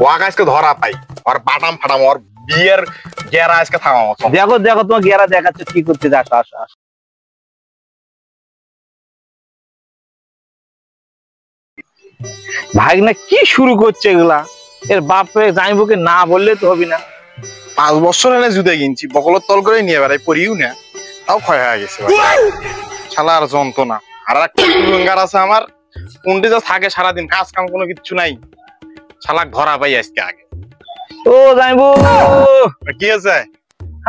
Walk আজকে ধরা পাই আর বাটাম ফাটাম আর বিয়ের গেরা আজকে থামাবো। দেখো দেখো তোমার গেরা দেখাচ্ছ কি করতে আসো আসো আসো। ভাগনা কি শুরু করছে এগুলা? এর বাপে জামাইবুকে না বললে তো হবে না। 5 বছর এনে জুতে কিনছি বকলের তল করে নিয়ে বেড়াই পরিও না, তাও ক্ষয় হয়ে গেছে শালার যন্ত্রণা। আর একটা কুলঙ্গার আছে আমার, কোনটি যা থাকে সারাদিন কাজ কাম কোনো কিচ্ছু নাই, শালাক ধরা পাই আজকে আগে। ও জামাইবু কি আছে?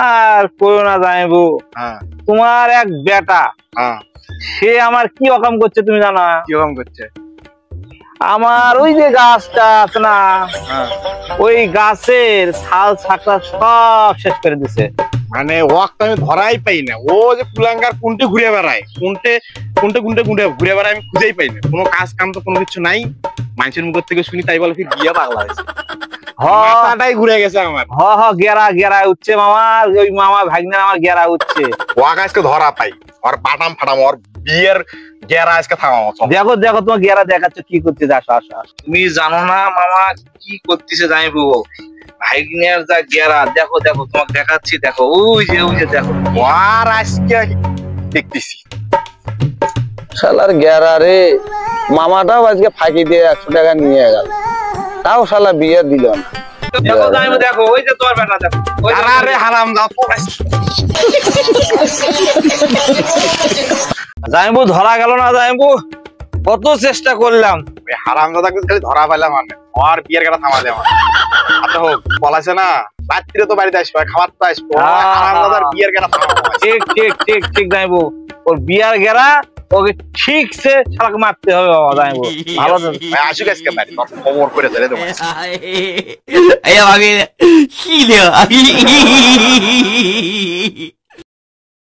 আর কইও না জামাইবু, হ্যাঁ তোমার এক বেটা হ্যাঁ সে আমার কি অকাম করছে তুমি জানো? কি রকম করছে? আমার ওই যে গাছটা আছে না, হ্যাঁ ওই গাছের ছাল ছাকড়া সব শেষ করে দিছে। মানে ওয়াক তো আমি ধরাই পাই না, ও যে কুলাঙ্গার কোনটি ঘুরে বেড়ায়, কোনটে কোনটে কোনটে কোনটে ঘুরে বেড়ায় আমি খুঁজেই পাই না। কোনো কাজ কাম তো কোনো কিছু নাই, মানুষের মুখ থেকে শুনি তাই বলে ফির বিয়ে পাগলা হয়েছে, মাথাটাই ঘুরে গেছে আমার। হ হ গেরা গেরা উঠছে মামা, ওই মামা ভাগ্নের আমার গেরা উঠছে। ওয়াক আজকে ধরা পাই আর বাটাম ফাটাম আর বিয়ের গেরা আজকে থামাবো। দেখো দেখো তোমার গেরা দেখাচ্ছ কি করতে আসো আসো আসো। তুমি জানো না মামা কি করতেছে জামাইবু, ভাগ্নের যা গেরা দেখো দেখো তোমাকে দেখাচ্ছি, দেখো ওই যে দেখো। আর আজকে দেখতেছি শালার গেরা রে, মামাটাও আজকে ফাঁকি দিয়ে 100 টাকা নিয়ে গেল, তাও শালা বিয়ে দিল না। দেখো জামাইবু দেখো ওই যে তোমার বেটা দেখো, ওই যে আরে হারাম দাও জামাইবু ধরা গেল না জামাইবু, কত চেষ্টা করলাম। হারাম দাদা খালি ধরা পাইলাম মানে আর বিয়ের গেরা থামালে আমার। আচ্ছা হোক বলাছে না রাত্রিরে তো বাড়িতে আসবে, খাবার তো আসবো, হারাম দাদার বিয়ের গেরা থামাবো। ঠিক ঠিক ঠিক ঠিক জামাইবু, ওর বিয়ার গেরা ওকে ঠিকছে ছালাকে মারতে হবে বাবা জামাইবু। ভালো ভাই আসুক আজকে বাড়ি, তোর খবর করে ধরে দেবো।哎呀妈逼的，细的啊！